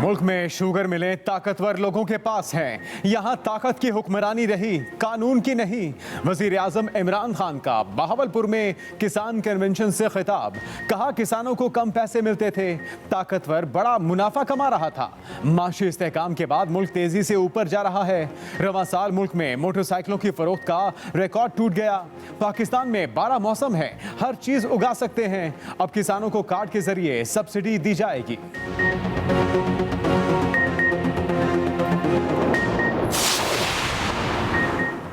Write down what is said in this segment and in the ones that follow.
मुल्क में शुगर मिलें ताकतवर लोगों के पास हैं। यहाँ ताकत की हुक्मरानी रही, कानून की नहीं। वजीर आजम इमरान खान का बहावलपुर में किसान कन्वेंशन से खिताब। कहा किसानों को कम पैसे मिलते थे, ताकतवर बड़ा मुनाफा कमा रहा था। माशी इस्तेहकाम के बाद मुल्क तेजी से ऊपर जा रहा है। रवां साल मुल्क में मोटरसाइकिलों की फरोख्त का रिकॉर्ड टूट गया। पाकिस्तान में 12 मौसम है, हर चीज उगा सकते हैं। अब किसानों को कार्ड के जरिए सब्सिडी दी जाएगी।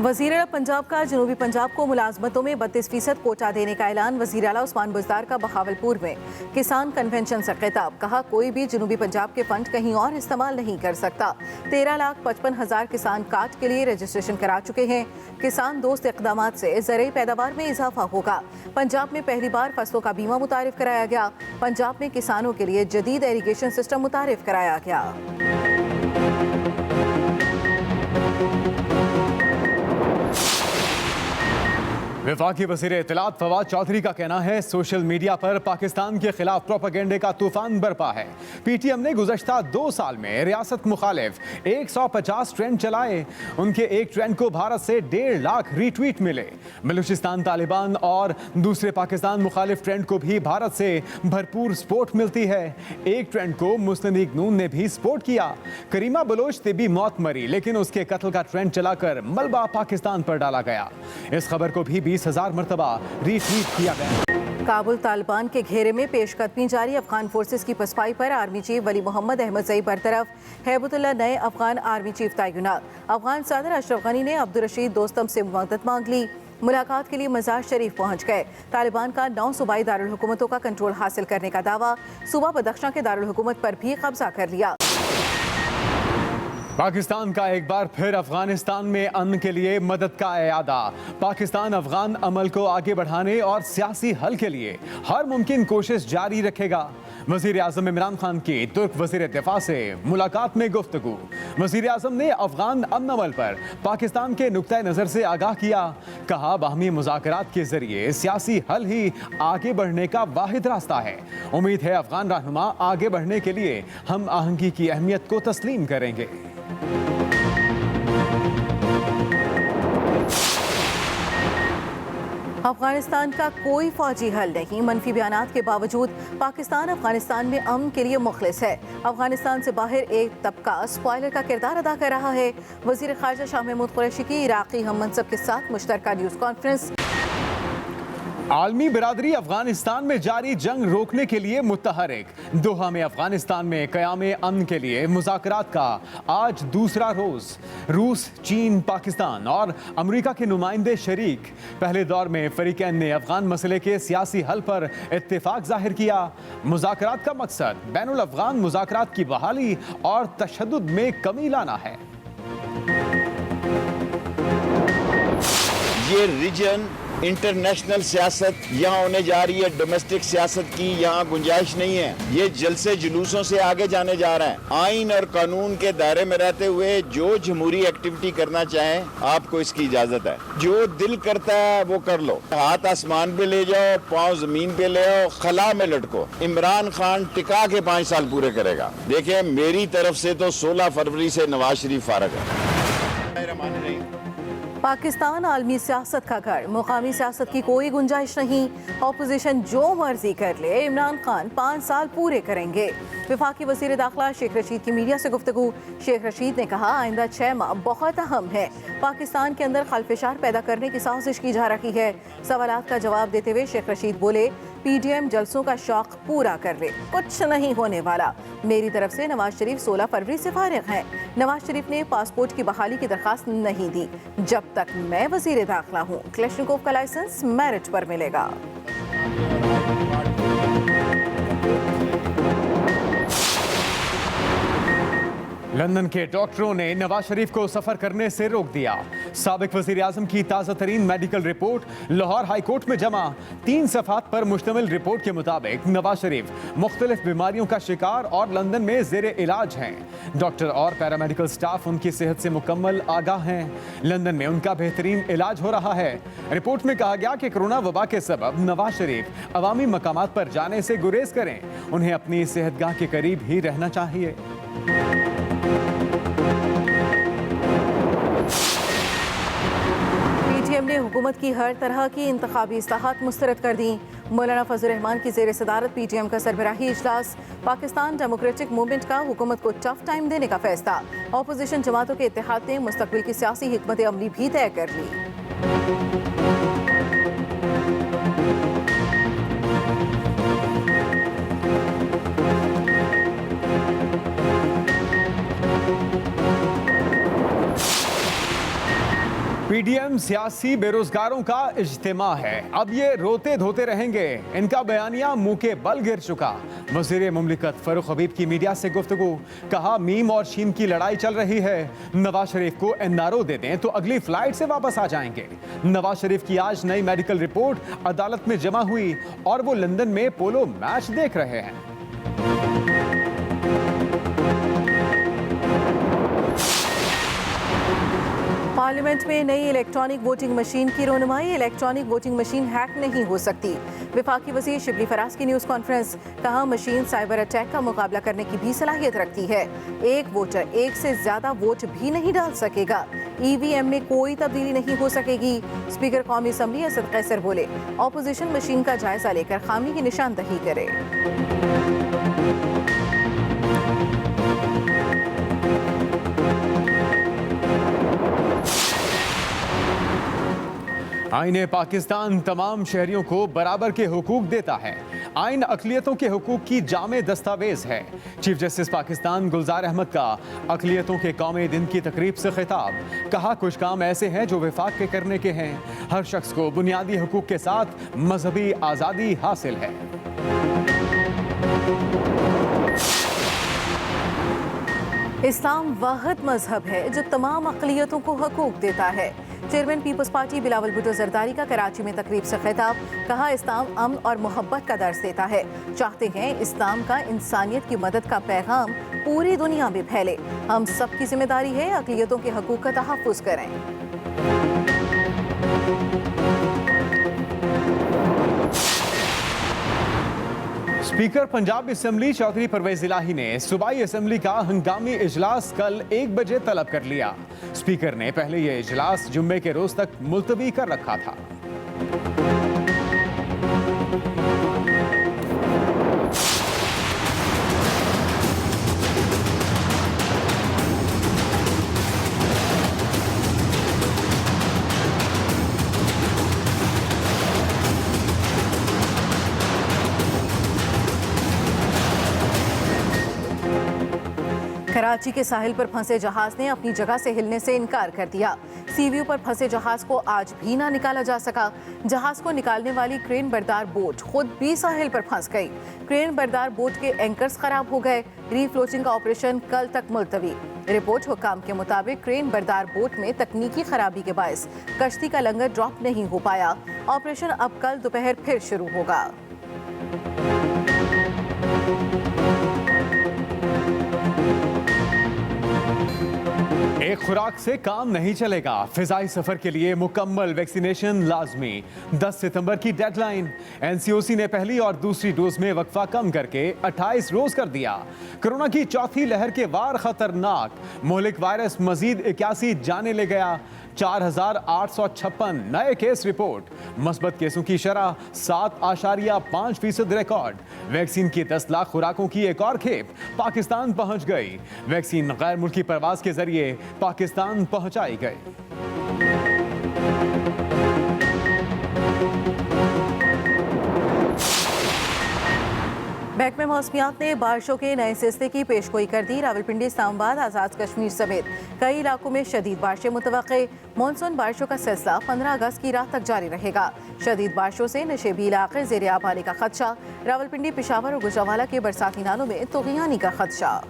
वज़ीर आला पंजाब का जनूबी पंजाब को मुलाजमतों में 32% कोटा देने का ऐलान। वज़ीर आला उस्मान बुज़दार का बहावलपुर में किसान कन्वेंशन से खिताब। कहा कोई भी जनूबी पंजाब के फंड कहीं और इस्तेमाल नहीं कर सकता। 13,55,000 किसान कार्ड के लिए रजिस्ट्रेशन करा चुके हैं। किसान दोस्त इक़दामात से ज़रूरी पैदावार में इजाफा होगा। पंजाब में पहली बार फसलों का बीमा मुतारिफ कराया गया। पंजाब में किसानों के लिए जदीद इरीगेशन सिस्टम मुतारिफ कराया गया। वफाकी वज़ीर इत्तलात फवाद चौधरी का कहना है सोशल मीडिया पर पाकिस्तान के खिलाफ प्रोपेगेंडे का तूफान बरपा है। पीटीएम ने गुज़श्ता 2 साल में रियासत मुखालिफ 150 ट्रेंड चलाए। उनके एक ट्रेंड को भारत से 1.5 लाख रीट्वीट मिले। बलूचिस्तान तालिबान और दूसरे पाकिस्तान मुखालिफ ट्रेंड को भी भारत से भरपूर सपोर्ट मिलती है। एक ट्रेंड को मुस्लिम लीग नून ने भी सपोर्ट किया। करीमा बलोच तिबी मौत मरी, लेकिन उसके कत्ल का ट्रेंड चलाकर मलबा पाकिस्तान पर डाला गया। इस खबर को भी 20,000 मरतबा रीट्वीट किया गया। काबुल तालिबान के घेरे में पेशकदमी जारी। अफगान फोर्सेस की पसपाई पर आर्मी चीफ वली मोहम्मद अहमद ज़ई बरतरफ। हैबतुल्लाह नए अफगान आर्मी चीफ तैनात। अफगान सदर अशरफ गनी ने अब्दुल रशीद दोस्तम से मदद मांग ली। मुलाकात के लिए मजार शरीफ पहुंच गए। तालिबान का 9 सूबाई दारुल हुकूमतों का कंट्रोल हासिल करने का दावा। सूबा बदख्शां के दारुल हुकूमत पर भी कब्जा कर लिया। पाकिस्तान का एक बार फिर अफगानिस्तान में अमन के लिए मदद का इरादा। पाकिस्तान अफगान अमल को आगे बढ़ाने और सियासी हल के लिए हर मुमकिन कोशिश जारी रखेगा। वज़ीर आज़म इमरान खान की तुर्क वज़ीर दिफा से मुलाकात में गुफ्तगू। वज़ीर आज़म ने अफगान अमन अमल पर पाकिस्तान के नुक्ता नज़र से आगाह किया। कहा बाहमी मुज़ाकरात के जरिए सियासी हल ही आगे बढ़ने का वाहिद रास्ता है। उम्मीद है अफगान रहनुमा आगे बढ़ने के लिए हम आहंगी की अहमियत को तस्लीम करेंगे। अफगानिस्तान का कोई फौजी हल नहीं। मनफी बयानात के बावजूद पाकिस्तान अफगानिस्तान में अमन के लिए मुखलिस है। अफगानिस्तान से बाहर एक तबका स्पॉयलर का किरदार अदा कर रहा है। वज़ीर ख़ारिजा शाह महमूद कुरैशी की इराक़ी हम मनसब के साथ मुश्तरका न्यूज़ कॉन्फ्रेंस। आलमी बिरादरी अफगानिस्तान में जारी जंग रोकने के लिए मुतहरिक। दोहा में अफगानिस्तान में क़याम अमन के लिए मुज़ाकरात का आज दूसरा रोज़। रूस, चीन, पाकिस्तान और अमेरिका के नुमाइंदे शरीक। पहले दौर में फ़रीक़ैन ने अफगान मसले के सियासी हल पर इत्तेफाक ज़ाहिर किया। मुज़ाकरात का मकसद बैनुल अफगान मुज़ाकरात की बहाली और तशद्दुद में कमी लाना है। ये रीजन इंटरनेशनल सियासत यहाँ होने जा रही है, डोमेस्टिक सियासत की यहाँ गुंजाइश नहीं है। ये जलसे जुलूसों से आगे जाने जा रहे हैं। आइन और कानून के दायरे में रहते हुए जो जमहूरी एक्टिविटी करना चाहें आपको इसकी इजाजत है। जो दिल करता है वो कर लो। हाथ आसमान पे ले जाओ, पाँव जमीन पे ले आओ, खला में लटको। इमरान खान टिका के 5 साल पूरे करेगा। देखिए मेरी तरफ से तो 16 फरवरी से नवाज शरीफ फारग है। पाकिस्तान आलमी सियासत का घर, मुकामी सियासत की कोई गुंजाइश नहीं। ऑपोजिशन जो मर्जी कर ले, इमरान खान 5 साल पूरे करेंगे। वफाकी वज़ीर दाखिला शेख रशीद की मीडिया से गुफ्तगू। शेख रशीद ने कहा आइंदा 6 माह बहुत अहम है। पाकिस्तान के अंदर खलफशार पैदा करने की साजिश की जा रही है। सवालात का जवाब देते हुए शेख रशीद बोले पीडीएम जलसों का शौक पूरा कर ले, कुछ नहीं होने वाला। मेरी तरफ से नवाज शरीफ 16 फरवरी से फारिग हैं। नवाज शरीफ ने पासपोर्ट की बहाली की दरखास्त नहीं दी। जब तक मैं वज़ीर दाखिला हूँ क्लेशनिकोव का लाइसेंस मेरिट पर मिलेगा। लंदन के डॉक्टरों ने नवाज शरीफ को सफर करने से रोक दिया। साबिक वज़ीर आज़म की ताज़ा तरीन medical report Lahore high court में जमा। 3 सफ़हात पर मुश्तमिल रिपोर्ट के मुताबिक नवाज शरीफ मुख्तलिफ बीमारियों का शिकार और लंदन में ज़ेरे इलाज हैं। डॉक्टर और पैरामेडिकल स्टाफ उनकी सेहत से मुकम्मल आगाह हैं। लंदन में उनका बेहतरीन इलाज हो रहा है। रिपोर्ट में कहा गया कि कोरोना वबा के सबब नवाज शरीफ अवामी मकामात पर जाने से गुरेज करें। उन्हें अपनी सेहतगाह के करीब ही रहना चाहिए। पीटीएम ने हुकूमत की हर तरह की इंतखाबी इस्लाहात मुस्तरद कर दी। मौलाना फजल रहमान की ज़ेर सदारत पीटीएम का सरबराही इजलास। पाकिस्तान डेमोक्रेटिक मूवमेंट का हुकूमत को टफ टाइम देने का फैसला। अपोजिशन जमातों के इत्तेहाद ने मुस्तकबिल की सियासी हिकमत अमली भी तय कर ली। पीडीएम सियासी बेरोजगारों का इज्तिमा है, अब ये रोते धोते रहेंगे। इनका बयानिया मुंह के बल गिर चुका। वज़ीर मुमलिकत फरूख हबीब की मीडिया से गुफ्तगू, कहा मीम और शीन की लड़ाई चल रही है। नवाज शरीफ को एनआरओ दे दें तो अगली फ्लाइट से वापस आ जाएंगे। नवाज शरीफ की आज नई मेडिकल रिपोर्ट अदालत में जमा हुई और वो लंदन में पोलो मैच देख रहे हैं। पार्लियामेंट में नई इलेक्ट्रॉनिक वोटिंग मशीन की रोनुमाई। इलेक्ट्रॉनिक वोटिंग मशीन हैक नहीं हो सकती। वफाकी वज़ीर शिबली फराज की न्यूज़ कॉन्फ्रेंस, कहा मशीन साइबर अटैक का मुकाबला करने की भी सलाहियत रखती है। एक वोटर एक से ज्यादा वोट भी नहीं डाल सकेगा। ईवीएम में कोई तब्दीली नहीं हो सकेगी। स्पीकर कौमी असम्बली असद कैसर बोले, ऑपोजिशन मशीन का जायजा लेकर खामी की निशानदही करे। आईने पाकिस्तान तमाम शहरियों को बराबर के हुकूक देता है। आइन अकलियतों के हुकूक की जामे दस्तावेज है। चीफ जस्टिस पाकिस्तान गुलजार अहमद का अकलियतों के कौमी दिन की तकरीब से खिताब, कहा कुछ काम ऐसे हैं जो वफाक के करने के हैं। हर शख्स को बुनियादी हुकूक के साथ मजहबी आज़ादी हासिल है। इस्लाम वाहिद मजहब है जो तमाम अकलियतों को हकूक देता है। चेयरमैन पीपल्स पार्टी बिलावल भुट्टो जरदारी का कराची में तकरीब से खिताब, कहा इस्लाम अमन और मोहब्बत का दर्स देता है। चाहते हैं इस्लाम का इंसानियत की मदद का पैगाम पूरी दुनिया में फैले। हम सब की जिम्मेदारी है अकलियतों के हकूक का तहफ़्फ़ुज़ करें। स्पीकर पंजाब असम्बली चौधरी परवेज इलाही ने सूबाई असम्बली का हंगामी इजलास कल 1 बजे तलब कर लिया। स्पीकर ने पहले यह इजलास जुम्मे के रोज तक मुलतवी कर रखा था। कराची के साहिल पर फंसे जहाज ने अपनी जगह से हिलने से इनकार कर दिया। सीव्यू पर फंसे जहाज को आज भी ना निकाला जा सका। जहाज को निकालने वाली क्रेन बरदार बोट खुद भी साहिल पर फंस गई। क्रेन बरदार बोट के एंकर्स खराब हो गए। रीफ्लोटिंग का ऑपरेशन कल तक मुलतवी। रिपोर्ट हुक्काम के मुताबिक क्रेन बरदार बोट में तकनीकी खराबी के बायस कश्ती का लंगर ड्रॉप नहीं हो पाया। ऑपरेशन अब कल दोपहर फिर शुरू होगा। एक खुराक से काम नहीं चलेगा। फिजाई सफर के लिए मुकम्मल वैक्सीनेशन लाजमी। 10 सितंबर की डेडलाइन। एनसीओसी ने पहली और दूसरी डोज में वक्फा कम करके 28 रोज कर दिया। कोरोना की चौथी लहर के वार खतरनाक। मोहलिक वायरस मजीद 81 जाने ले गया। 4,856 नए केस रिपोर्ट। मस्बत केसों की शरह 7.5% रिकॉर्ड। वैक्सीन की 10 लाख खुराकों की एक और खेप पाकिस्तान पहुंच गई। वैक्सीन गैर मुल्की परवाज के जरिए पाकिस्तान पहुंचाई गई। महकमे मौसमियात ने बारिशों के नए सिलसिले की पेशगोई कर दी। रावलपिंडी, इस्लामाबाद, आज़ाद कश्मीर समेत कई इलाकों में शदीद बारिशें मुतवक्के। मानसून बारिशों का सिलसिला 15 अगस्त की रात तक जारी रहेगा। शदीद बारिशों से नशेबी इलाके ज़ेर आब आने का खदशा। रावलपिंडी, पेशावर और गुजरांवाला के बरसाती नालों में तुग़यानी का खदशा।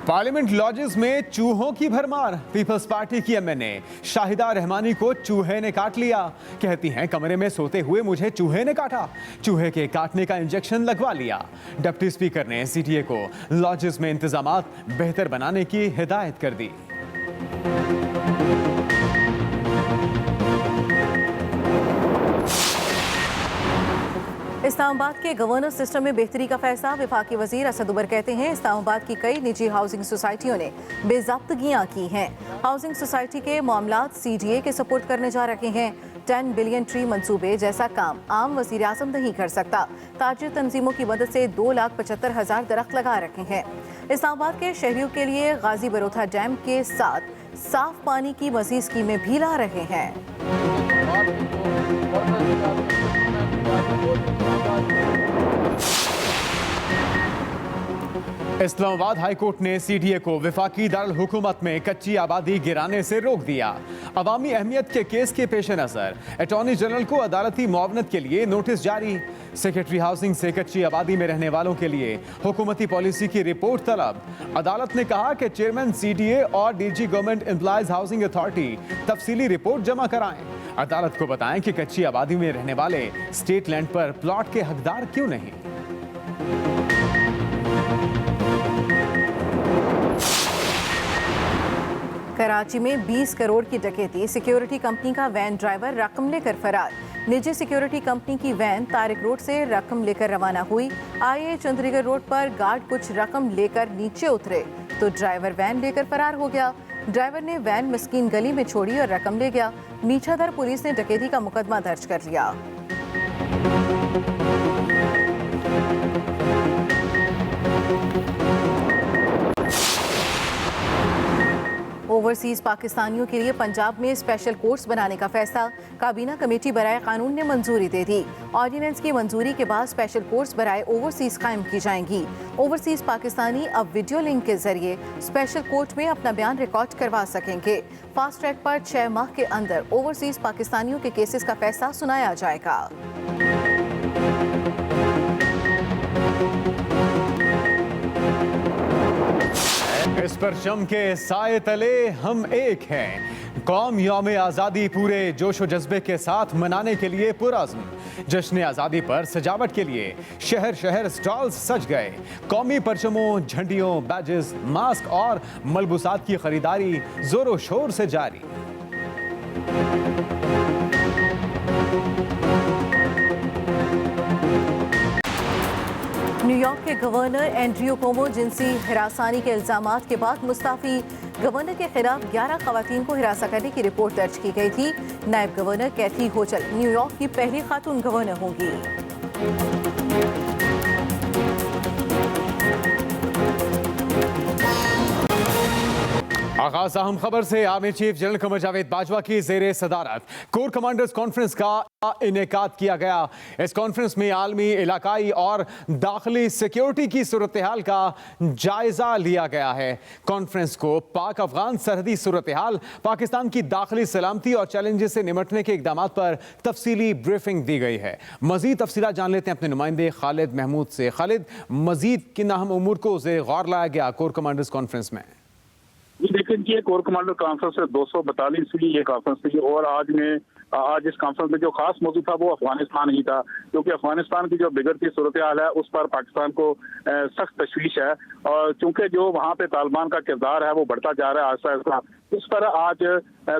पार्लियामेंट लॉजेस में चूहों की भरमार। पीपल्स पार्टी की एमएनए शाहिदा रहमानी को चूहे ने काट लिया। कहती हैं कमरे में सोते हुए मुझे चूहे ने काटा, चूहे के काटने का इंजेक्शन लगवा लिया। डिप्टी स्पीकर ने सीटीए को लॉजेस में इंतजामात बेहतर बनाने की हिदायत कर दी। इस्लामाबाद के गवर्नेंस सिस्टम में बेहतरी का फैसला। वफाकी वजीर असद उमर कहते हैं इस्लामाबाद की कई निजी हाउसिंग सोसाइटियों ने बेज़ाब्तगियां की हैं। हाउसिंग सोसाइटी के मामलात सीडीए के सपोर्ट करने जा रहे हैं। 10 बिलियन ट्री मंसूबे जैसा काम आम वज़ीर आज़म नहीं कर सकता। ताजिर तंजीमों की मदद से 2,75,000 दरख्त लगा रखे हैं। इस्लामाबाद के शहरियों के लिए गाजी बरोथा डैम के साथ साफ पानी की मज़ीद स्कीमें भी ला रहे हैं। इस्लामाबाद हाई कोर्ट ने सीडीए को वफाकी दारुल हुकूमत में कच्ची आबादी गिराने से रोक दिया। अवामी अहमियत के केस के पेश नजर अटॉर्नी जनरल को अदालती मुआवनत के लिए नोटिस जारी। सेक्रेटरी हाउसिंग से कच्ची आबादी में रहने वालों के लिए हुकूमती पॉलिसी की रिपोर्ट तलब। अदालत ने कहा कि चेयरमैन सीडीए और DG government employees housing authority तफसीली रिपोर्ट जमा कराएं। अदालत को बताएं कि कच्ची आबादी में रहने वाले स्टेट लैंड पर प्लॉट के हकदार क्यों नहीं। कराची में 20 करोड़ की डकैती। सिक्योरिटी कंपनी का वैन ड्राइवर रकम लेकर फरार। निजी सिक्योरिटी कंपनी की वैन तारिक रोड से रकम लेकर रवाना हुई। आए चंद्रीगढ़ रोड पर गार्ड कुछ रकम लेकर नीचे उतरे तो ड्राइवर वैन लेकर फरार हो गया। ड्राइवर ने वैन मस्कीन गली में छोड़ी और रकम ले गया। मीठादर पुलिस ने डकैती का मुकदमा दर्ज कर लिया। ओवरसीज पाकिस्तानियों के लिए पंजाब में स्पेशल कोर्ट्स बनाने का फैसला। काबीना कमेटी बराए कानून ने मंजूरी दे दी। ऑर्डिनेंस की मंजूरी के बाद स्पेशल कोर्ट्स बराए ओवरसीज कायम की जाएंगी। ओवरसीज पाकिस्तानी अब वीडियो लिंक के जरिए स्पेशल कोर्ट में अपना बयान रिकॉर्ड करवा सकेंगे। फास्ट ट्रैक पर 6 माह के अंदर ओवरसीज पाकिस्तानियों के केसेस का फैसला सुनाया जाएगा। इस परचम के साए तले हम एक हैं। कौम यौम आज़ादी पूरे जोशो जज्बे के साथ मनाने के लिए पुरअज़्म। जश्न आज़ादी पर सजावट के लिए शहर शहर स्टॉल्स सज गए। कौमी परचमों, झंडियों, बैजेस, मास्क और मलबूसात की खरीदारी जोरों शोर से जारी। न्यूयॉर्क के गवर्नर एंड्रयू कोमो जिनसी हिरासानी के इल्जामात के बाद मुस्ताफी। गवर्नर के खिलाफ 11 खवातीन को हिरासा करने की रिपोर्ट दर्ज की गई थी। नायब गवर्नर कैथी होचल न्यूयॉर्क की पहली खातून गवर्नर होंगी। आगाज अहम खबर से army chief general Qamar Javed Bajwa की जेर सदारत कोर कमांडर्स कॉन्फ्रेंस का इनेकाद किया गया। इस कॉन्फ्रेंस में आलमी, इलाकाई और दाखिली सिक्योरिटी की सूरत हाल का जायजा लिया गया है। कॉन्फ्रेंस को पाक अफगान सरहदी सूरत हाल, पाकिस्तान की दाखिली सलामती और चैलेंजेस से निमटने के इकदाम पर तफसीली ब्रीफिंग दी गई है। मजीद तफसीलात जान लेते हैं अपने नुमाइंदे खालिद महमूद से। खालिद, मजीद किन अहम उमूर को गौर लाया गया कोर कमांडर्स कॉन्फ्रेंस में? जी लेकिन ये कोर कमांडर कॉन्फ्रेंस 242वीं ये कॉन्फ्रेंस थी और आज इस कॉन्फ्रेंस में जो खास मौजू था वो अफगानिस्तान ही था, क्योंकि अफगानिस्तान की जो बिगड़ती सूरत हाल है उस पर पाकिस्तान को सख्त तशवीश है। और चूंकि जो वहाँ पे तालिबान का किरदार है वो बढ़ता जा रहा है आहिस्ता आहिस्ता, इस पर आज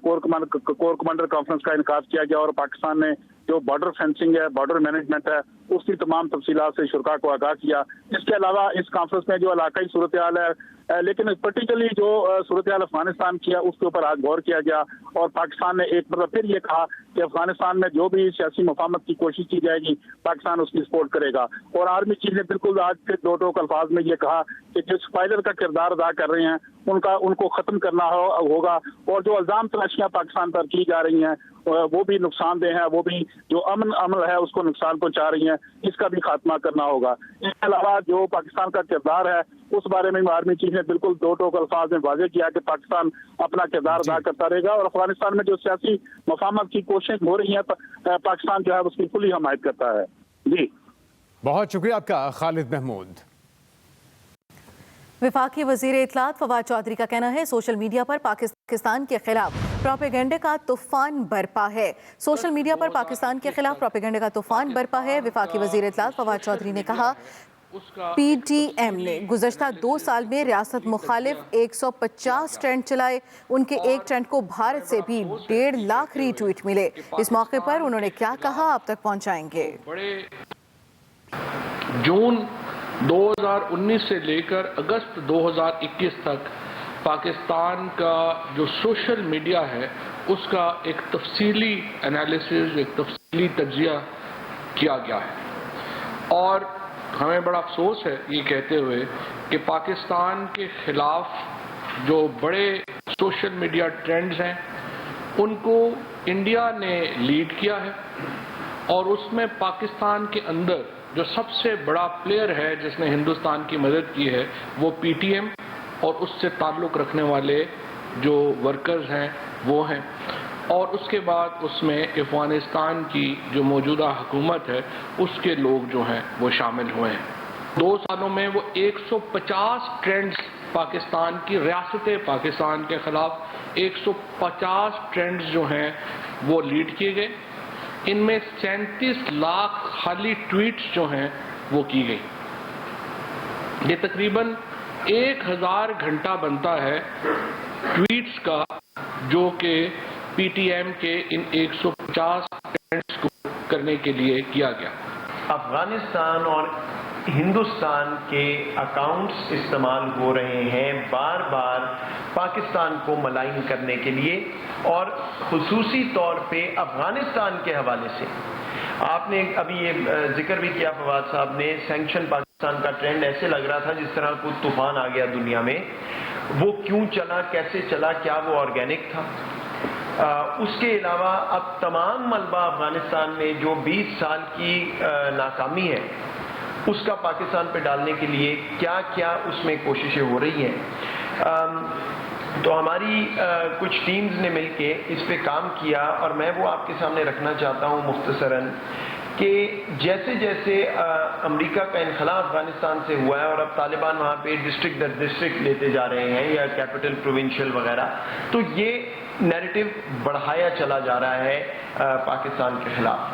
कोर कमांडर कॉन्फ्रेंस का इनकाद किया गया और पाकिस्तान ने जो बॉर्डर फेंसिंग है, बॉर्डर मैनेजमेंट है, उसकी तमाम तफसीलात से शुरा को आगाह किया। इसके अलावा इस कॉन्फ्रेंस में जो इलाकाई सूरत हाल है, लेकिन पर्टिकुलरली जो सूरत हाल अफगानिस्तान की है उसके ऊपर आज गौर किया गया और पाकिस्तान ने एक मतलब फिर ये कहा कि अफगानिस्तान में जो भी सियासी मुफाहमत की कोशिश की जाएगी पाकिस्तान उसकी सपोर्ट करेगा। और आर्मी चीफ ने बिल्कुल आज फिर दो टोक अल्फाज में ये कहा कि जो स्पाइडर का किरदार अदा कर रहे हैं उनको खत्म करना होगा और जो इल्जाम तलाशियां पाकिस्तान पर की जा रही हैं वो भी नुकसानदेह है, वो भी जो अमल है उसको नुकसान पहुंचा रही हैं, इसका भी खात्मा करना होगा। इसके अलावा जो पाकिस्तान का किरदार है उस बारे में आर्मी चीफ ने बिल्कुल दो टोक अल्फाज में वाजे किया कि पाकिस्तान अपना किरदार अदा करता रहेगा और अफगानिस्तान में जो सियासी मफाहमत की कोशिश हो रही है पाकिस्तान जो है उसकी खुली हमायत करता है। जी बहुत शुक्रिया आपका खालिद महमूद। वफाकी वजीर इत्तलात फवाद चौधरी का कहना है सोशल मीडिया पर पाकिस्तान के खिलाफ प्रोपेगेंडे का तूफान बरपा है। सोशल मीडिया पर पाकिस्तान के खिलाफ प्रोपेगेंडे का तूफान बरपा है। वफाकी वजीर इत्तलात फवाद चौधरी ने कहा PTM ने गुज़श्ता 2 साल में रियासत मुखालिफ 150 ट्रेंड चलाए। उनके एक ट्रेंड को भारत से भी 1.5 लाख रीट्वीट मिले। इस मौके पर उन्होंने क्या कहा आप तक पहुंचाएंगे। जून 2019 से लेकर अगस्त 2021 तक पाकिस्तान का जो सोशल मीडिया है उसका एक तफसीली एनालिसिस, एक तफसीली तज्जिया किया गया है और हमें बड़ा अफसोस है ये कहते हुए कि पाकिस्तान के खिलाफ जो बड़े सोशल मीडिया ट्रेंड्स हैं उनको इंडिया ने लीड किया है और उसमें पाकिस्तान के अंदर जो सबसे बड़ा प्लेयर है जिसने हिंदुस्तान की मदद की है वो PTM और उससे ताल्लुक़ रखने वाले जो वर्कर्स हैं वो हैं और उसके बाद उसमें अफ़गानिस्तान की जो मौजूदा हुकूमत है उसके लोग जो हैं वो शामिल हुए हैं। 2 सालों में वो 150 ट्रेंड्स पाकिस्तान की रियासत पाकिस्तान के ख़िलाफ़ 150 ट्रेंड्स जो हैं वो लीड किए गए। इनमें 37 लाख खाली ट्वीट्स जो हैं वो की गई। ये तकरीबन 1000 घंटा बनता है ट्वीट्स का जो कि PTM के इन 150 ट्रेंड्स को करने के लिए किया गया। अफगानिस्तान और हिंदुस्तान के अकाउंट्स इस्तेमाल हो रहे हैं बार बार पाकिस्तान को मलाइन करने के लिए और खुसूसी तौर पे अफगानिस्तान के हवाले से। आपने अभी ये जिक्र भी किया फवाद साहब ने, सैंक्शन पाकिस्तान का ट्रेंड ऐसे लग रहा था जिस तरह कोई तूफान आ गया दुनिया में। वो क्यों चला, कैसे चला, क्या वो ऑर्गेनिक था? उसके अलावा अब तमाम मलबा अफगानिस्तान में जो 20 साल की नाकामी है उसका पाकिस्तान पे डालने के लिए क्या क्या उसमें कोशिशें हो रही हैं। तो हमारी कुछ टीम्स ने मिलके इस पे काम किया और मैं वो आपके सामने रखना चाहता हूँ मुख्तसरन कि जैसे जैसे अमेरिका का इनखला अफगानिस्तान से हुआ है और अब तालिबान वहाँ पे डिस्ट्रिक्ट दर डिस्ट्रिक्ट लेते जा रहे हैं या कैपिटल प्रोविंशियल वगैरह, तो ये नैरेटिव बढ़ाया चला जा रहा है पाकिस्तान के खिलाफ।